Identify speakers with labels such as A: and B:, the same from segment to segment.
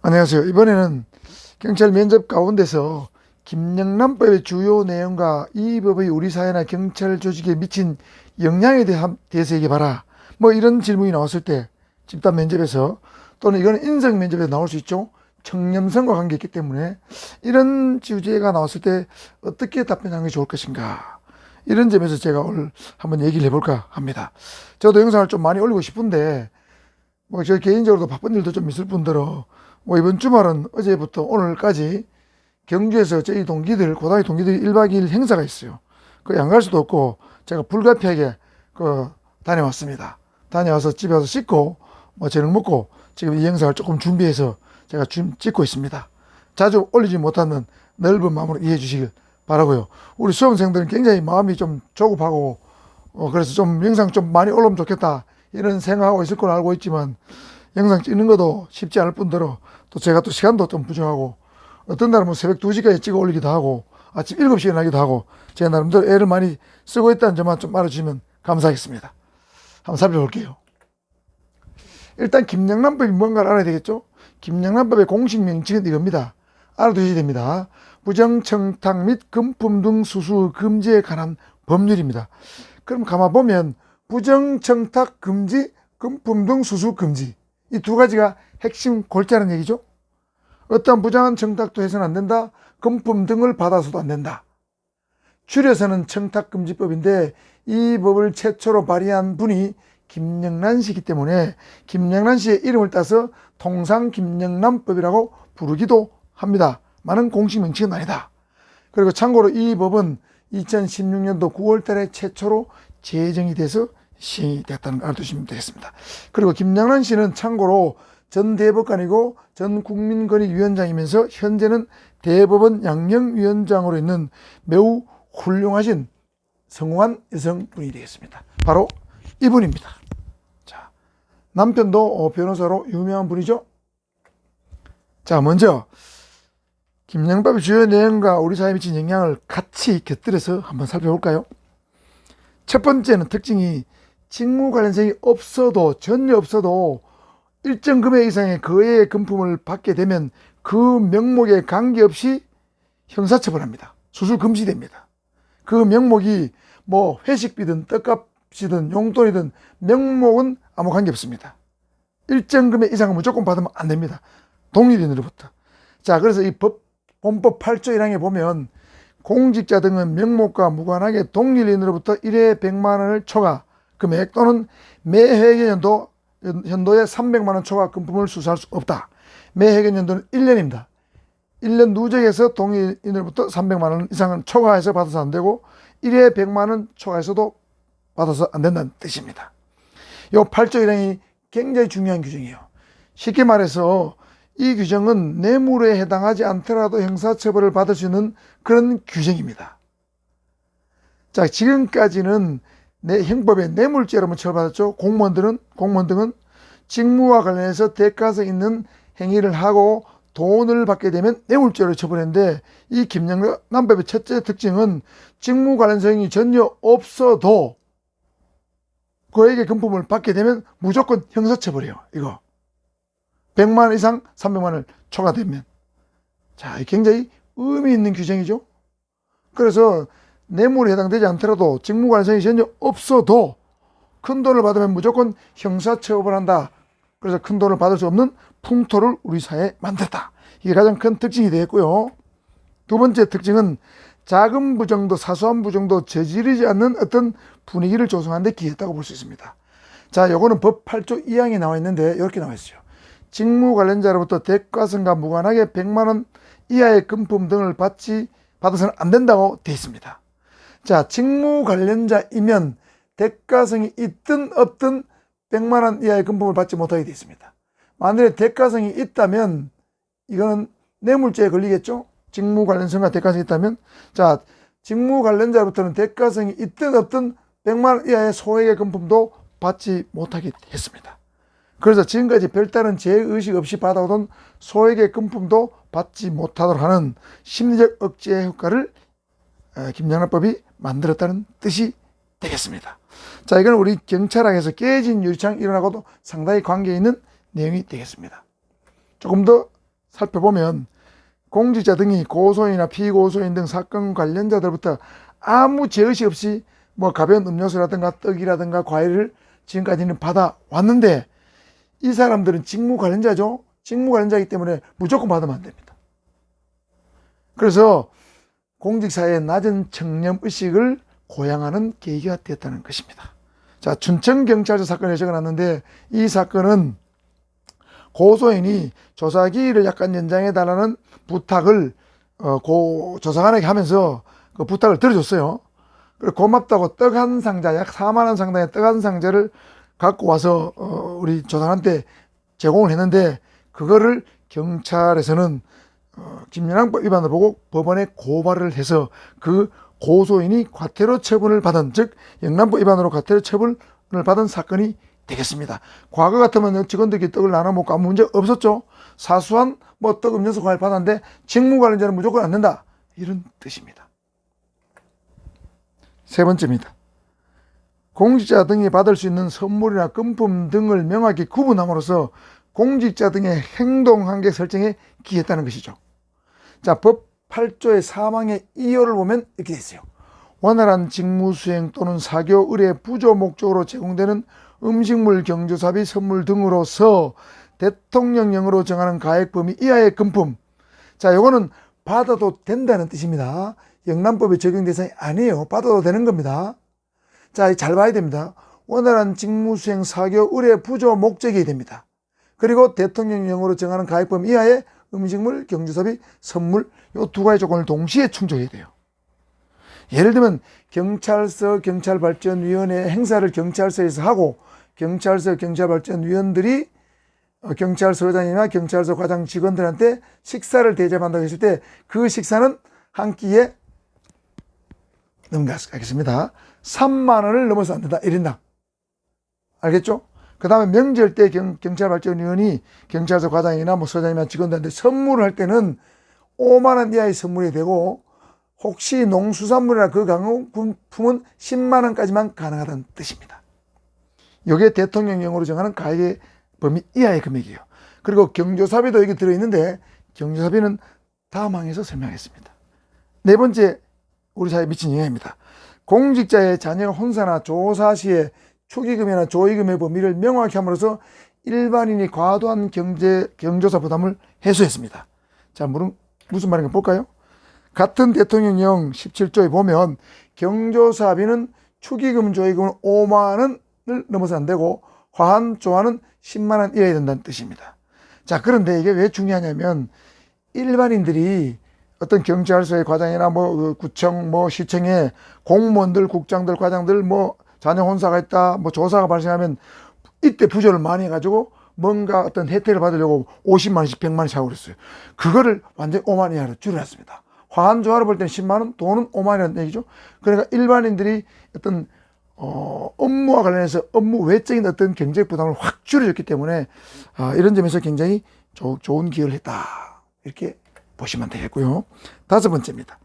A: 안녕하세요. 이번에는 경찰 면접 가운데서 김영란법의 주요 내용과 이 법이 우리 사회나 경찰 조직에 미친 영향에 대해서 얘기해봐라. 뭐 이런 질문이 나왔을 때 집단 면접에서 또는 이거는 인성 면접에서 나올 수 있죠. 청렴성과 관계있기 때문에 이런 주제가 나왔을 때 어떻게 답변하는 게 좋을 것인가. 이런 점에서 제가 오늘 한번 얘기를 해볼까 합니다. 저도 영상을 좀 많이 올리고 싶은데 뭐 저 개인적으로도 바쁜 일도 좀 있을 뿐더러 뭐 이번 주말은 어제부터 오늘까지 경주에서 저희 동기들, 고등학교 동기들이 1박 2일 행사가 있어요. 거기 안 갈 수도 없고 제가 불가피하게 다녀왔습니다. 다녀와서 집에 와서 씻고 뭐 저녁 먹고 지금 이 영상을 조금 준비해서 제가 지금 찍고 있습니다. 자주 올리지 못하는 넓은 마음으로 이해해 주시길 바라고요. 우리 수험생들은 굉장히 마음이 좀 조급하고 그래서 좀 영상 좀 많이 올라오면 좋겠다 이런 생각하고 있을 걸 알고 있지만 영상 찍는 것도 쉽지 않을 뿐더러 또 제가 또 시간도 좀 부족하고 어떤 날은 뭐 새벽 2시까지 찍어 올리기도 하고 아침 7시에 나기도 하고 제가 나름대로 애를 많이 쓰고 있다는 점만 좀 알아주시면 감사하겠습니다. 한번 살펴볼게요. 일단 김영란법이 뭔가를 알아야 되겠죠. 김영란법의 공식 명칭은 이겁니다. 알아두셔야 됩니다. 부정청탁 및 금품 등 수수 금지에 관한 법률입니다. 그럼 가만 보면 부정청탁 금지, 금품 등 수수 금지 이 두 가지가 핵심 골자라는 얘기죠. 어떠한 부정한 청탁도 해서는 안 된다. 금품 등을 받아서도 안 된다. 줄여서는 청탁금지법인데 이 법을 최초로 발의한 분이 김영란 씨이기 때문에 김영란 씨의 이름을 따서 통상 김영란법이라고 부르기도 합니다. 많은 공식 명칭은 아니다. 그리고 참고로 이 법은 2016년도 9월 달에 최초로 제정이 돼서 시행이 됐다는 걸 알아두시면 되겠습니다. 그리고 김영란 씨는 참고로 전 대법관이고 전 국민권익위원장이면서 현재는 대법원 양형위원장으로 있는 매우 훌륭하신 성공한 여성분이 되겠습니다. 바로 이분입니다. 자, 남편도 변호사로 유명한 분이죠. 자, 먼저 김영란법의 주요 내용과 우리 사회에 미친 영향을 같이 곁들여서 한번 살펴볼까요? 첫 번째는 특징이 직무 관련성이 없어도 전혀 없어도 일정 금액 이상의 거액의 금품을 받게 되면 그 명목에 관계없이 형사처벌합니다. 수수 금지됩니다. 그 명목이 뭐 회식비든 떡값이든 용돈이든 명목은 아무 관계없습니다. 일정 금액 이상은 무조건 받으면 안 됩니다. 동일인으로부터. 자, 그래서 이 본법 8조 1항에 보면 공직자 등은 명목과 무관하게 동일인으로부터 1회 100만 원을 초과 금액 또는 매 회계연도에 300만 원 초과 금품을 수수할 수 없다. 매 회계연도는 1년입니다. 1년 누적해서 동일인으로부터 300만 원 이상은 초과해서 받아서 안 되고 1회 100만 원 초과해서도 받아서 안 된다는 뜻입니다. 이 8조 1항이 굉장히 중요한 규정이에요. 쉽게 말해서 이 규정은 뇌물에 해당하지 않더라도 형사처벌을 받을 수 있는 그런 규정입니다. 자, 지금까지는 형법에 뇌물죄로만 처벌받았죠. 공무원 등은 직무와 관련해서 대가성 있는 행위를 하고 돈을 받게 되면 뇌물죄로 처벌했는데 이 김영란법의 첫째 특징은 직무 관련성이 전혀 없어도 그에게 금품을 받게 되면 무조건 형사처벌이에요. 이거 100만 원 이상 300만 원을 초과되면. 자, 굉장히 의미 있는 규정이죠. 그래서 뇌물에 해당되지 않더라도 직무 관련성이 전혀 없어도 큰 돈을 받으면 무조건 형사처벌한다. 그래서 큰 돈을 받을 수 없는 풍토를 우리 사회에 만들었다. 이게 가장 큰 특징이 되겠고요. 두 번째 특징은 작은 부정도 사소한 부정도 저지르지 않는 어떤 분위기를 조성하는 데 기여했다고 볼 수 있습니다. 자, 요거는 법 8조 2항에 나와 있는데 이렇게 나와 있어요. 직무 관련자로부터 대가성과 무관하게 100만 원 이하의 금품 등을 받아서는 안 된다고 되어 있습니다. 자, 직무 관련자이면 대가성이 있든 없든 100만 원 이하의 금품을 받지 못하게 되어 있습니다. 만약에 대가성이 있다면 이거는 뇌물죄에 걸리겠죠. 직무 관련성과 대가성이 있다면. 자, 직무 관련자로부터는 대가성이 있든 없든 100만 원 이하의 소액의 금품도 받지 못하게 했습니다. 그래서 지금까지 별다른 죄의식 없이 받아오던 소액의 금품도 받지 못하도록 하는 심리적 억제 효과를 김영란법이 만들었다는 뜻이 되겠습니다. 자, 이건 우리 경찰학에서 깨진 유리창 일어나고도 상당히 관계 있는 내용이 되겠습니다. 조금 더 살펴보면 공직자 등이 고소인이나 피고소인 등 사건 관련자들부터 아무 제의식 없이 뭐 가벼운 음료수라든가 떡이라든가 과일을 지금까지는 받아왔는데 이 사람들은 직무 관련자죠. 직무 관련자이기 때문에 무조건 받으면 안 됩니다. 그래서 공직사회의 낮은 청렴의식을 고양하는 계기가 되었다는 것입니다. 자, 춘천경찰서 사건을 적어놨는데 이 사건은 고소인이 조사기일을 약간 연장해달라는 부탁을 조사관에게 하면서 그 부탁을 들어줬어요. 그리고 고맙다고 떡 한 상자, 약 4만 원 상당의 떡 한 상자를 갖고 와서 우리 조사관한테 제공을 했는데 그거를 경찰에서는 김연왕법 위반을 보고 법원에 고발을 해서 그 고소인이 과태료 처분을 받은, 즉 영란법 위반으로 과태료 처분을 받은 사건이 되겠습니다. 과거 같으면 직원들끼리 떡을 나눠 먹고 아무 문제 없었죠. 사소한 뭐 떡, 음료수, 과일 받았는데 직무 관련자는 무조건 안 된다, 이런 뜻입니다. 세 번째입니다. 공직자 등이 받을 수 있는 선물이나 금품 등을 명확히 구분함으로써 공직자 등의 행동 한계 설정에 기했다는 것이죠. 자, 법 8조의 사망의 이유를 보면 이렇게 되어 있어요. 원활한 직무수행 또는 사교 의뢰 부조 목적으로 제공되는 음식물, 경조사비, 선물 등으로서 대통령령으로 정하는 가액 범위 이하의 금품. 자, 요거는 받아도 된다는 뜻입니다. 영란법의 적용 대상이 아니에요. 받아도 되는 겁니다. 자, 잘 봐야 됩니다. 원활한 직무수행, 사교 의뢰 부조 목적이 됩니다. 그리고 대통령령으로 정하는 가액 범위 이하의 음식물, 경조사비, 선물, 요 두 가지 조건을 동시에 충족해야 돼요. 예를 들면 경찰서 경찰발전위원회 행사를 경찰서에서 하고 경찰서 경찰발전위원들이 경찰서장이나 경찰서 과장 직원들한테 식사를 대접한다고 했을 때 그 식사는 한 끼에 넘어가겠습니다. 3만 원을 넘어서 안 된다. 1인당. 알겠죠? 그 다음에 명절 때 경찰발전위원이 경찰서 과장이나 뭐 서장이나 직원들한테 선물을 할 때는 5만 원 이하의 선물이 되고 혹시 농수산물이나 그 강화품은 10만 원까지만 가능하다는 뜻입니다. 이게 대통령령으로 정하는 가액의 범위 이하의 금액이에요. 그리고 경조사비도 여기 들어있는데 경조사비는 다음 항에서 설명하겠습니다. 네 번째, 우리 사회에 미친 영향입니다. 공직자의 자녀 혼사나 조사 시에 축의금이나 조의금의 범위를 명확히 함으로써 일반인이 과도한 경조사 부담을 해소했습을 자, 무슨 말인가 볼까요? 같은 대통령령 17조에 보면 경조사비는 축의금, 조의금은 5만 원을 넘어서 안 되고 화한, 조화는 10만 원 이하야 된다는 뜻입니다. 자, 그런데 이게 왜 중요하냐면 일반인들이 어떤 경찰서의 과장이나 뭐 구청, 뭐 시청에 공무원들, 국장들, 과장들 뭐 자녀 혼사가 있다, 뭐 조사가 발생하면 이때 부조를 많이 해가지고 뭔가 어떤 혜택을 받으려고 50만 원씩 100만 원씩 하고 그랬어요. 그거를 완전히 5만 원 이하로 줄여놨습니다. 화환조화로 볼 때는 10만 원, 돈은 5만 원이라는 얘기죠. 그러니까 일반인들이 어떤 업무와 관련해서 업무 외적인 어떤 경제적 부담을 확 줄여줬기 때문에 이런 점에서 굉장히 좋은 기여를 했다, 이렇게 보시면 되겠고요. 다섯 번째입니다.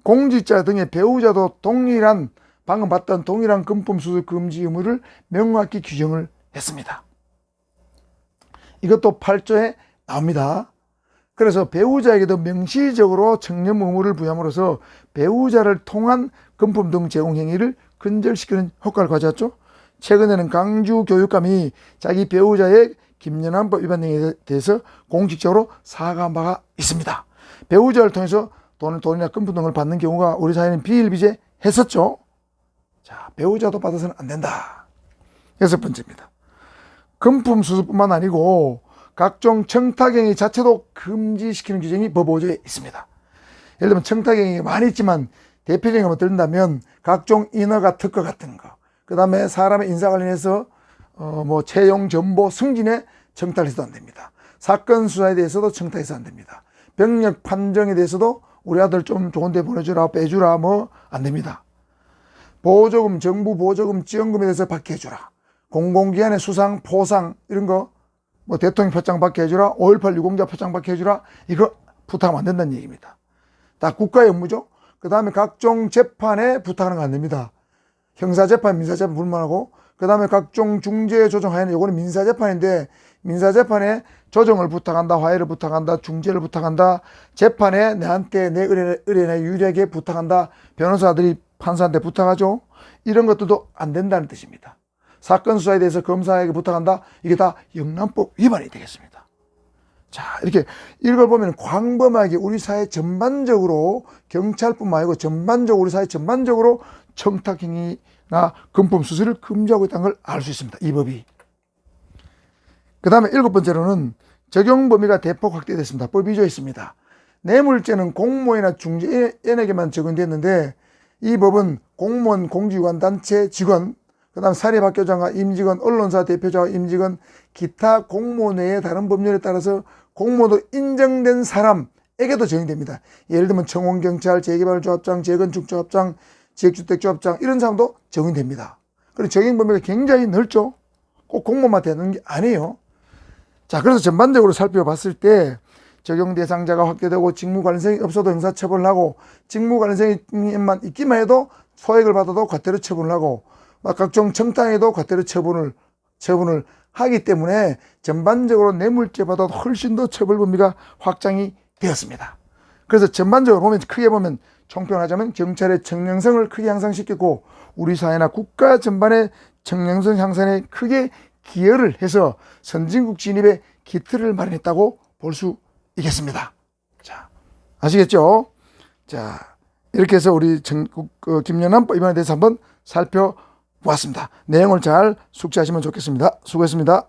A: 공직자 등의 배우자도 동일한, 방금 봤던 동일한 금품 수수 금지 의무를 명확히 규정을 했습니다. 이것도 8조에 나옵니다. 그래서 배우자에게도 명시적으로 청렴 의무를 부여함으로써 배우자를 통한 금품 등 제공 행위를 근절시키는 효과를 가져왔죠. 최근에는 강주 교육감이 자기 배우자의 김연왕법 위반 행위에 대해서 공식적으로 사과한 바가 있습니다. 배우자를 통해서 돈이나 금품 등을 받는 경우가 우리 사회는 비일비재했었죠. 자, 배우자도 받아서는 안 된다. 여섯 번째입니다. 금품 수수뿐만 아니고 각종 청탁행위 자체도 금지시키는 규정이 법 5조에 있습니다. 예를 들면 청탁행위가 많이 있지만 대표적인 것만 들른다면 각종 인허가, 특허 같은 거, 그 다음에 사람의 인사 관련해서 뭐 채용, 정보, 승진에 청탁을 해서도 안 됩니다. 사건 수사에 대해서도 청탁해서 안 됩니다. 병력 판정에 대해서도 우리 아들 좀 좋은 데 보내주라, 빼주라, 뭐 안 됩니다. 보조금, 정부 보조금, 지원금에 대해서 받게 해주라. 공공기관의 수상, 포상 이런 거, 뭐 대통령 표창 받게 해주라, 5.18 유공자 표창 받게 해주라, 이거 부탁하면 안 된다는 얘기입니다. 다 국가의 업무죠. 그 다음에 각종 재판에 부탁하는 거 안 됩니다. 형사재판, 민사재판 불문하고, 그 다음에 각종 중재 조정하에는 요거는 민사재판인데 민사재판에 조정을 부탁한다, 화해를 부탁한다, 중재를 부탁한다, 재판에 내한테 내 의뢰나 유리하게 부탁한다, 변호사들이 판사한테 부탁하죠. 이런 것들도 안 된다는 뜻입니다. 사건 수사에 대해서 검사에게 부탁한다. 이게 다 영란법 위반이 되겠습니다. 자, 이렇게 이걸 보면 광범하게 우리 사회 전반적으로, 경찰뿐만 아니고 전반적으로, 우리 사회 전반적으로 청탁행위나 금품 수수를 금지하고 있다는 걸 알 수 있습니다. 이 법이. 그 다음에 7번째로는 적용 범위가 대폭 확대됐습니다. 법 2조에 있습니다. 뇌물죄는 공무원이나 중개인에게만 적용됐는데, 이 법은 공무원, 공직기관, 단체, 직원, 그 다음 사립학교장과 임직원, 언론사 대표자와 임직원, 기타 공무원 외의 다른 법률에 따라서 공무원으로 인정된 사람에게도 적용됩니다. 예를 들면 청원경찰, 재개발조합장, 재건축조합장, 지역주택조합장, 이런 사람도 적용됩니다. 그리고 적용 범위가 굉장히 넓죠. 꼭 공무원만 되는 게 아니에요. 자, 그래서 전반적으로 살펴봤을 때 적용 대상자가 확대되고 직무 관련성이 없어도 형사처벌을 하고, 직무 관련성이만 있기만 해도 소액을 받아도 과태료 처분을 하고, 각종 청탁에도 과태료 처분을 하기 때문에 전반적으로 뇌물죄보다 훨씬 더 처벌 범위가 확장이 되었습니다. 그래서 전반적으로 보면, 크게 보면, 총평하자면 경찰의 청량성을 크게 향상시켰고, 우리 사회나 국가 전반의 청량성 향상에 크게 기여를 해서 선진국 진입에 기틀을 마련했다고 볼 수 있겠습니다. 자, 아시겠죠? 자, 이렇게 해서 우리 김영란법 위반에 대해서 한번 살펴보았습니다. 내용을 잘 숙지하시면 좋겠습니다. 수고했습니다.